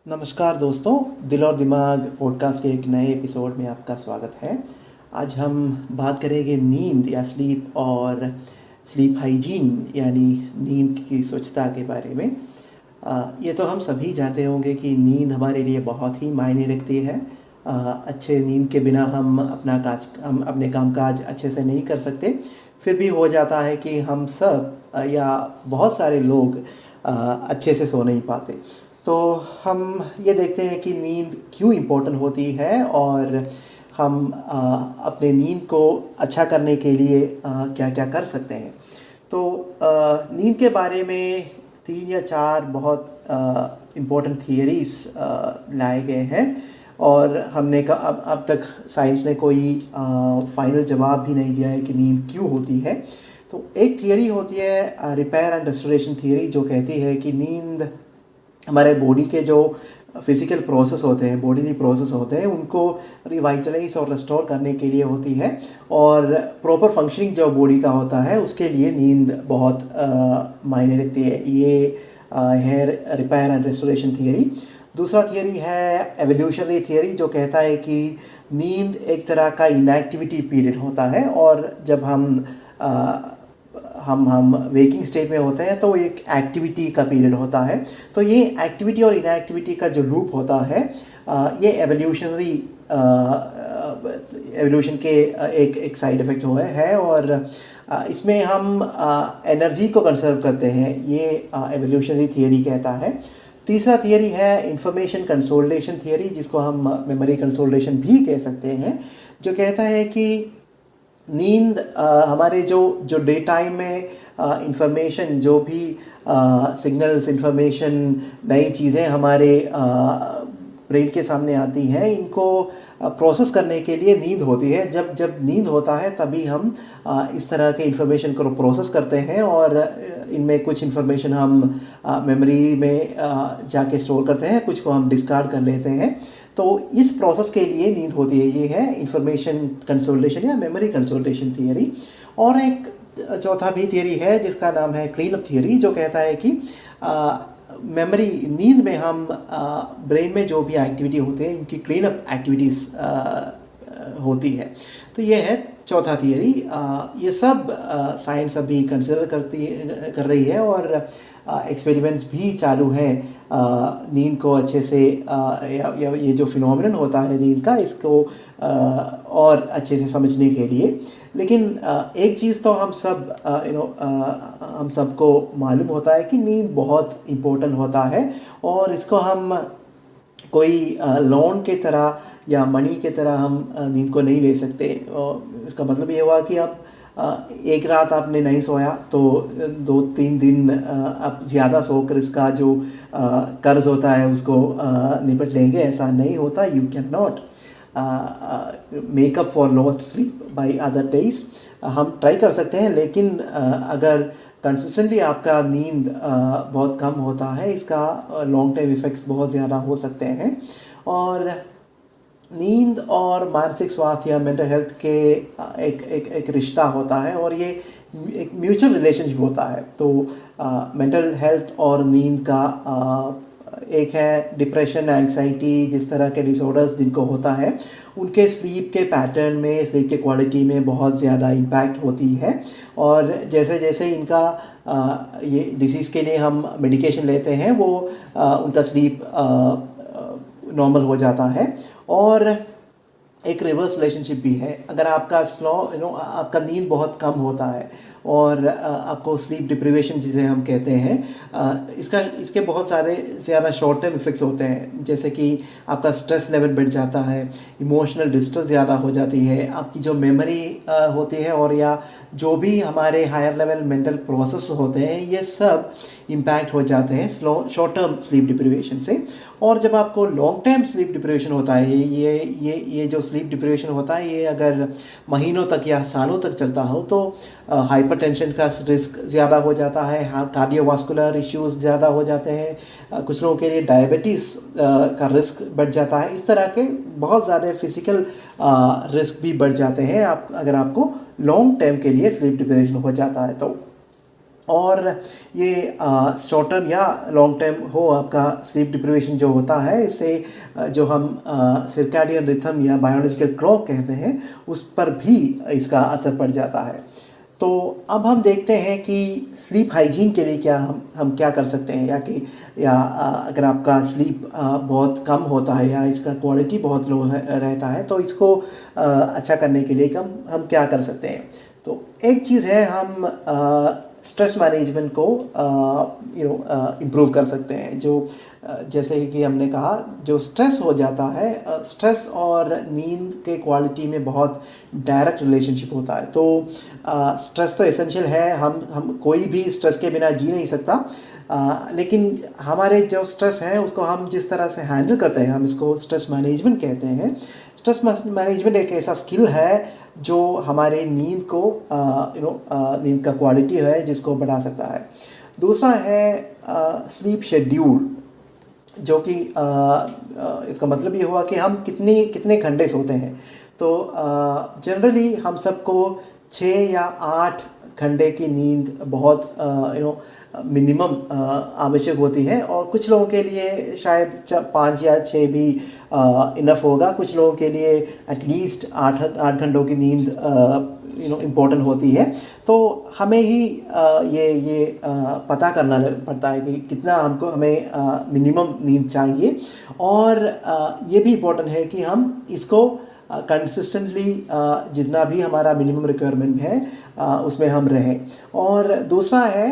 नमस्कार दोस्तों, दिल और दिमाग पॉडकास्ट के एक नए एपिसोड में आपका स्वागत है। आज हम बात करेंगे नींद या स्लीप और स्लीप हाइजीन यानी नींद की स्वच्छता के बारे में। ये तो हम सभी जानते होंगे कि नींद हमारे लिए बहुत ही मायने रखती है। अच्छे नींद के बिना हम अपने कामकाज अच्छे से नहीं कर सकते। फिर भी हो जाता है कि हम सब या बहुत सारे लोग अच्छे से सो नहीं पाते। तो हम ये देखते हैं कि नींद क्यों इम्पोर्टेंट होती है और हम अपने नींद को अच्छा करने के लिए क्या क्या कर सकते हैं। तो नींद के बारे में 3 या 4 बहुत इम्पोर्टेंट थियरीज लाए गए हैं और हमने अब तक साइंस ने कोई फाइनल जवाब भी नहीं दिया है कि नींद क्यों होती है। तो एक थियरी होती है रिपेयर एंड रेस्टोरेशन थियरी, जो कहती है कि नींद हमारे बॉडी के जो फिज़िकल प्रोसेस होते हैं, बॉडीली प्रोसेस होते हैं, उनको रिवाइटलाइज और रेस्टोर करने के लिए होती है और प्रॉपर फंक्शनिंग जो बॉडी का होता है उसके लिए नींद बहुत मायने रखती है। ये है रिपेयर एंड रेस्टोरेशन थियरी। दूसरा थियरी है एवोल्यूशनरी थियरी, जो कहता है कि नींद एक तरह का इनएक्टिविटी पीरियड होता है और जब हम वेकिंग स्टेट में होते हैं तो एक एक्टिविटी का पीरियड होता है। तो ये एक्टिविटी और इनएक्टिविटी का जो लूप होता है, ये एवोल्यूशन के एक साइड इफ़ेक्ट हुए है और इसमें हम एनर्जी को कंसर्व करते हैं, ये एवोल्यूशनरी थियरी कहता है। तीसरा थियरी है इंफॉर्मेशन कंसोलिडेशन थियरी, जिसको हम मेमोरी कंसोलिडेशन भी कह सकते हैं, जो कहता है कि नींद हमारे जो डे टाइम में इंफॉर्मेशन, जो भी सिग्नल्स, इंफॉर्मेशन, नई चीज़ें हमारे ब्रेन के सामने आती हैं, इनको प्रोसेस करने के लिए नींद होती है। जब नींद होता है तभी हम इस तरह के इंफॉर्मेशन को प्रोसेस करते हैं और इनमें कुछ इंफॉर्मेशन हम मेमोरी में जाके स्टोर करते हैं, कुछ को हम डिस्कार्ड कर लेते हैं। तो इस प्रोसेस के लिए नींद होती है। ये है इंफॉर्मेशन कंसोलिडेशन या मेमोरी कंसोलिडेशन थियरी। और एक चौथा भी थियरी है जिसका नाम है क्लीन अप थियरी, जो कहता है कि मेमोरी नींद में हम ब्रेन में जो भी एक्टिविटी होते हैं इनकी क्लीन अप एक्टिविटीज़ होती है। तो ये है चौथा थियरी। ये सब साइंस अभी कंसिडर कर रही है और एक्सपेरिमेंट्स भी चालू हैं नींद को अच्छे से या ये जो फिनोमिनन होता है नींद का, इसको और अच्छे से समझने के लिए। लेकिन एक चीज़ तो हम सबको मालूम होता है कि नींद बहुत इम्पोर्टेंट होता है और इसको हम कोई लोन के तरह या मनी के तरह हम नींद को नहीं ले सकते। इसका मतलब ये हुआ कि अब एक रात आपने नहीं सोया तो 2-3 दिन आप ज़्यादा सोकर इसका जो कर्ज होता है उसको निपट लेंगे, ऐसा नहीं होता। You can not make up for lost sleep by other days. हम ट्राई कर सकते हैं, लेकिन अगर कंसिस्टेंटली आपका नींद बहुत कम होता है, इसका लॉन्ग टाइम इफ़ेक्ट्स बहुत ज़्यादा हो सकते हैं। और नींद और मानसिक स्वास्थ्य या मेंटल हेल्थ के एक रिश्ता होता है और ये एक म्यूचुअल रिलेशनशिप होता है। तो मेंटल हेल्थ और नींद का एक है डिप्रेशन, एंग्जाइटी, जिस तरह के डिसऑर्डर्स जिनको होता है, उनके स्लीप के पैटर्न में, स्लीप के क्वालिटी में बहुत ज़्यादा इम्पैक्ट होती है। और जैसे जैसे इनका ये डिसीज़ के लिए हम मेडिकेशन लेते हैं, वो उनका स्लीप नॉर्मल हो जाता है। और एक रिवर्स रिलेशनशिप भी है। अगर आपका आपका नींद बहुत कम होता है और आपको स्लीप डिप्रिवेशन जिसे हम कहते हैं, इसके बहुत सारे ज़्यादा शॉर्ट टर्म इफ़ेक्ट्स होते हैं, जैसे कि आपका स्ट्रेस लेवल बढ़ जाता है, इमोशनल डिस्ट्रेस ज़्यादा हो जाती है, आपकी जो मेमोरी होती है और या जो भी हमारे हायर लेवल मेंटल प्रोसेस होते हैं, ये सब इम्पैक्ट हो जाते हैं शॉर्ट टर्म स्लीप डिप्रिवेशन से। और जब आपको लॉन्ग टर्म स्लीप डिप्रिवेशन होता है, ये जो स्लीप डिप्रिवेशन होता है, ये अगर महीनों तक या सालों तक चलता हो तो हाइपरटेंशन का रिस्क ज़्यादा हो जाता है, कार्डियोवास्कुलर इश्यूज़ ज़्यादा हो जाते हैं, कुछ लोगों के लिए डायबिटीज़ का रिस्क बढ़ जाता है। इस तरह के बहुत ज़्यादा फिज़िकल रिस्क भी बढ़ जाते हैं अगर आपको लॉन्ग टर्म के लिए स्लीप डिप्रिवेशन हो जाता है। तो और ये शॉर्ट टर्म या लॉन्ग टर्म हो आपका स्लीप डिप्रिवेशन जो होता है, इससे जो हम सर्कैडियन रिथम या बायोलॉजिकल क्लॉक कहते हैं उस पर भी इसका असर पड़ जाता है। तो अब हम देखते हैं कि स्लीप हाइजीन के लिए क्या हम क्या कर सकते हैं, अगर आपका स्लीप बहुत कम होता है या इसका क्वालिटी बहुत लो रहता है तो इसको अच्छा करने के लिए हम क्या कर सकते हैं। तो एक चीज़ है, हम स्ट्रेस मैनेजमेंट को इम्प्रूव कर सकते हैं। जैसे कि हमने कहा, जो स्ट्रेस हो जाता है, स्ट्रेस और नींद के क्वालिटी में बहुत डायरेक्ट रिलेशनशिप होता है। तो स्ट्रेस तो एसेंशियल है, हम कोई भी स्ट्रेस के बिना जी नहीं सकता, लेकिन हमारे जो स्ट्रेस है उसको हम जिस तरह से हैंडल करते हैं, हम इसको स्ट्रेस मैनेजमेंट कहते हैं। स्ट्रेस मैनेजमेंट एक ऐसा स्किल है जो हमारे नींद को नींद का क्वालिटी है जिसको बढ़ा सकता है। दूसरा है स्लीप शेड्यूल, जो कि इसका मतलब ये हुआ कि हम कितने घंटे सोते हैं। तो जनरली हम सबको 6 या 8 घंटे की नींद बहुत मिनिमम आवश्यक होती है, और कुछ लोगों के लिए शायद 5 या 6 भी इनफ होगा। कुछ लोगों के लिए एटलीस्ट 8 घंटों की नींद इम्पोर्टेंट होती है। तो हमें ही ये पता करना पड़ता है कि कितना हमें मिनिमम नींद चाहिए, और ये भी इम्पोर्टेंट है कि हम इसको कंसिस्टेंटली जितना भी हमारा मिनिमम रिक्वायरमेंट है उसमें हम रहें। और दूसरा है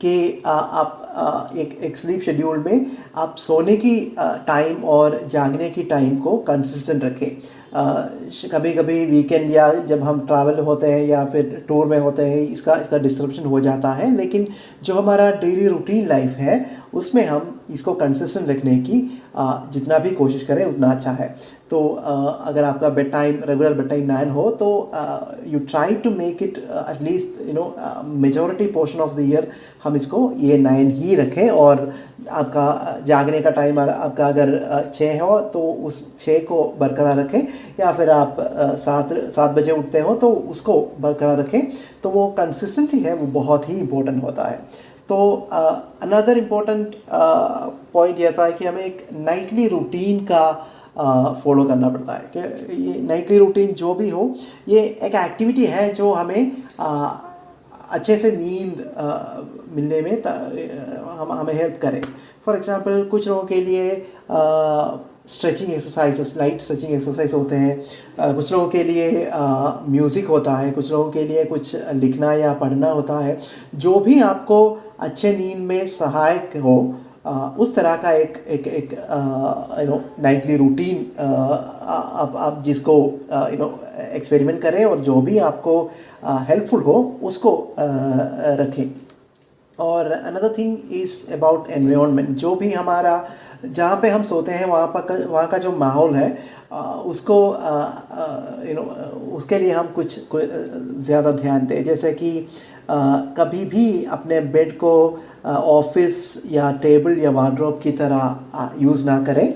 कि आप एक स्लीप शेड्यूल में आप सोने की टाइम और जागने की टाइम को कंसिस्टेंट रखें। कभी कभी वीकेंड या जब हम ट्रैवल होते हैं या फिर टूर में होते हैं, इसका डिस्ट्रप्शन हो जाता है, लेकिन जो हमारा डेली रूटीन लाइफ है उसमें हम इसको कंसिस्टेंट रखने की जितना भी कोशिश करें उतना अच्छा है। तो अगर आपका रेगुलर बेड टाइम 9 हो तो you try to make it at least majority portion of the year हम इसको ये 9 ही रखें। और आपका जागने का टाइम आपका अगर 6 हो तो उस 6 को बरकरार रखें, या फिर आप 7 बजे उठते हो तो उसको बरकरार रखें। तो वो कंसिस्टेंसी है, वो बहुत ही इम्पोर्टेंट होता है। तो अनदर इम्पोर्टेंट पॉइंट यह था कि हमें एक नाइटली रूटीन का फॉलो करना पड़ता है। कि ये नाइटली रूटीन जो भी हो, ये एक एक्टिविटी है जो हमें अच्छे से नींद मिलने में हमें हेल्प करे। फॉर एग्ज़ाम्पल, कुछ लोगों के लिए stretching exercises, light stretching exercise होते हैं। कुछ लोगों के लिए म्यूज़िक होता है, कुछ लोगों के लिए कुछ लिखना या पढ़ना होता है। जो भी आपको अच्छे नींद में सहायक हो, उस तरह का एक नाइटली रूटीन आप जिसको एक्सपेरिमेंट करें, और जो भी आपको हेल्पफुल हो उसको रखें। और another thing is about environment. जो भी हमारा जहाँ पे हम सोते हैं वहाँ का जो माहौल है उसको उसके लिए हम कुछ ज़्यादा ध्यान दें। जैसे कि कभी भी अपने बेड को ऑफिस या टेबल या वार्डरोब की तरह यूज़ ना करें।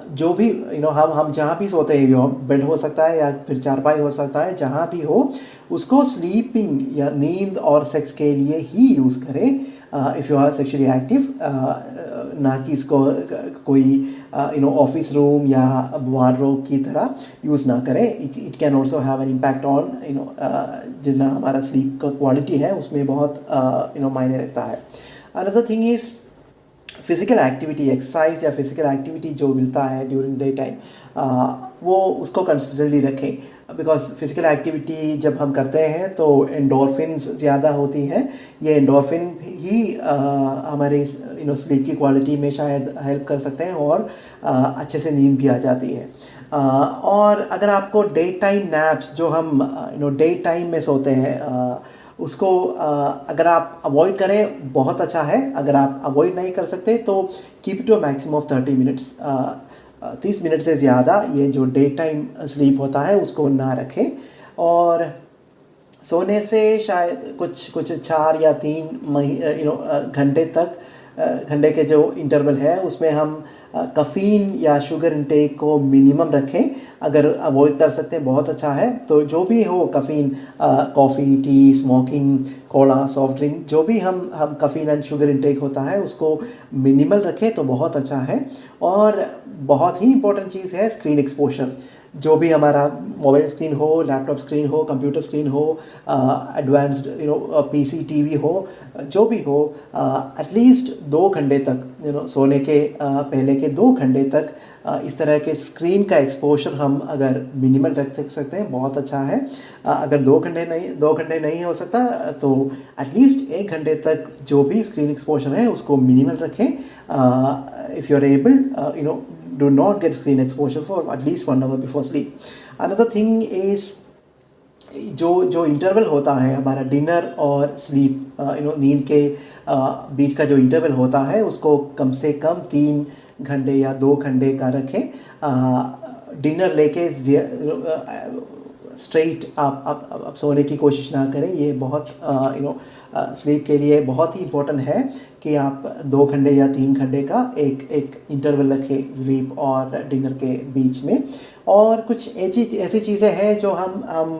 जो भी हम जहाँ भी सोते हैं, बेड हो सकता है या फिर चारपाई हो सकता है, जहाँ भी हो उसको स्लीपिंग या नींद और सेक्स के लिए ही यूज़ करें। If you are sexually active, ना कि इसको कोई ऑफिस रूम या वार्डरोब की तरह यूज़ ना करें। It can also have an impact on जितना हमारा स्लीप का क्वालिटी है उसमें बहुत मायने रखता है। Another thing is physical activity, exercise या फिज़िकल एक्टिविटी जो मिलता है ड्यूरिंग डे टाइम, वो उसको कंसिस्टेंटली रखें। बिकॉज फिज़िकल एक्टिविटी जब हम करते हैं तो एंडोर्फिन्स ज़्यादा होती हैं। ये एंडोर्फिन ही हमारे स्लीप की क्वालिटी में शायद हेल्प कर सकते हैं, और अच्छे से नींद भी आ जाती है। और अगर आपको डे टाइम नैप्स, जो हम डे टाइम में सोते हैं, उसको अगर आप अवॉइड करें बहुत अच्छा है। अगर आप अवॉइड नहीं कर सकते तो keep it to maximum of 30 minutes. 30 minute से ज़्यादा ये जो डे टाइम स्लीप होता है उसको ना रखें। और सोने से शायद कुछ 4 या 3 घंटे के जो इंटरवल है उसमें हम कैफ़ीन या शुगर इंटेक को मिनिमम रखें। अगर अवॉइड कर सकते हैं बहुत अच्छा है। तो जो भी हो caffeine, coffee, T, smoking, Cola, soft drink, जो भी हम कैफ़ीन एंड शुगर इंटेक होता है उसको मिनिमल रखें तो बहुत अच्छा है। और बहुत ही इंपॉर्टेंट चीज़ है स्क्रीन एक्सपोजर। जो भी हमारा मोबाइल स्क्रीन हो, लैपटॉप स्क्रीन हो, कंप्यूटर स्क्रीन हो, एडवांस्ड पीसी, टीवी हो, जो भी हो, एटलीस्ट 2 घंटे तक सोने के पहले के 2 घंटे तक इस तरह के स्क्रीन का एक्सपोजर हम अगर मिनिमल रख सकते हैं बहुत अच्छा है। अगर 2 घंटे नहीं हो सकता तो एटलीस्ट 1 घंटे तक जो भी स्क्रीन एक्सपोजर है उसको मिनिमल रखें। If you are able, do not get screen exposure for at least 1 hour before sleep. Another thing is जो इंटरवल होता है हमारा डिनर और स्लीप, नींद के बीच का जो इंटरवल होता है उसको कम से कम 3 घंटे या 2 घंटे का रखें। डिनर लेके स्ट्रेट आप सोने की कोशिश ना करें। ये बहुत स्लीप के लिए बहुत ही इम्पोर्टेंट है कि आप 2 घंटे या 3 घंटे का एक इंटरवल रखें स्लीप और डिनर के बीच में। और कुछ ऐसी चीज़ें हैं जो हम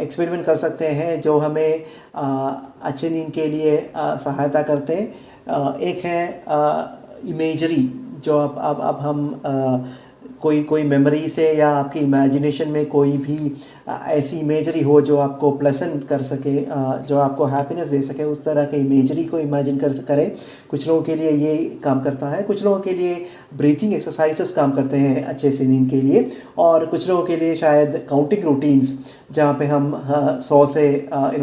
एक्सपेरिमेंट कर सकते हैं जो हमें अच्छे नींद के लिए सहायता करते हैं। एक है इमेजरी, जो अब हम कोई मेमोरी से या आपकी इमेजिनेशन में कोई भी ऐसी इमेजरी हो जो आपको प्लेजेंट कर सके, जो आपको हैप्पीनेस दे सके, उस तरह के इमेजरी को इमेजिन करें। कुछ लोगों के लिए ये काम करता है, कुछ लोगों के लिए ब्रीथिंग एक्सरसाइजेस काम करते हैं अच्छे से नींद के लिए, और कुछ लोगों के लिए शायद काउंटिंग रूटीन्स जहाँ पे हम 100 से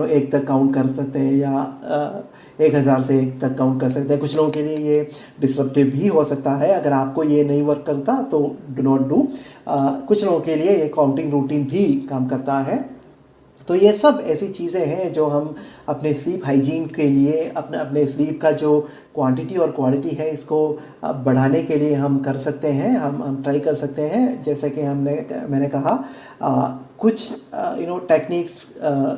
1 तक काउंट कर सकते हैं या 1000 से 1 तक काउंट कर सकते हैं। कुछ लोगों के लिए ये डिस्ट्रप्टिव भी हो सकता है। अगर आपको ये नहीं वर्क करता तो डू नॉट डू। कुछ लोगों के लिए ये काउंटिंग रूटीन भी काम करता है। तो ये सब ऐसी चीज़ें हैं जो हम अपने स्लीप हाइजीन के लिए, अपने स्लीप का जो क्वांटिटी और क्वालिटी है इसको बढ़ाने के लिए हम कर सकते हैं, हम ट्राई कर सकते हैं। जैसे कि मैंने कहा कुछ टेक्निक्स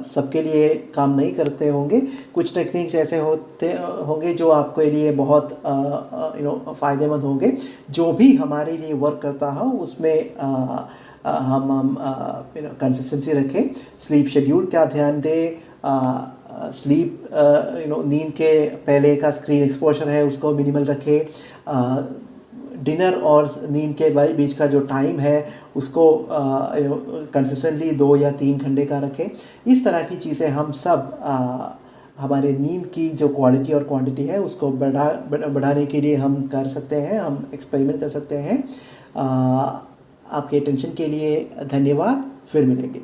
सबके लिए काम नहीं करते होंगे। कुछ टेक्निक्स ऐसे होते होंगे जो आपके लिए बहुत फ़ायदेमंद होंगे। जो भी हमारे लिए वर्क करता हो उसमें हम कंसिस्टेंसी रखें। स्लीप शेड्यूल का ध्यान दें। स्लीप नींद के पहले का स्क्रीन एक्सपोजर है उसको मिनिमल रखें। डिनर और नींद के बीच का जो टाइम है उसको कंसिस्टेंटली 2 या 3 घंटे का रखें। इस तरह की चीज़ें हम सब हमारे नींद की जो क्वालिटी और क्वांटिटी है उसको बढ़ाने के लिए हम कर सकते हैं, हम एक्सपेरिमेंट कर सकते हैं। आपके अटेंशन के लिए धन्यवाद। फिर मिलेंगे।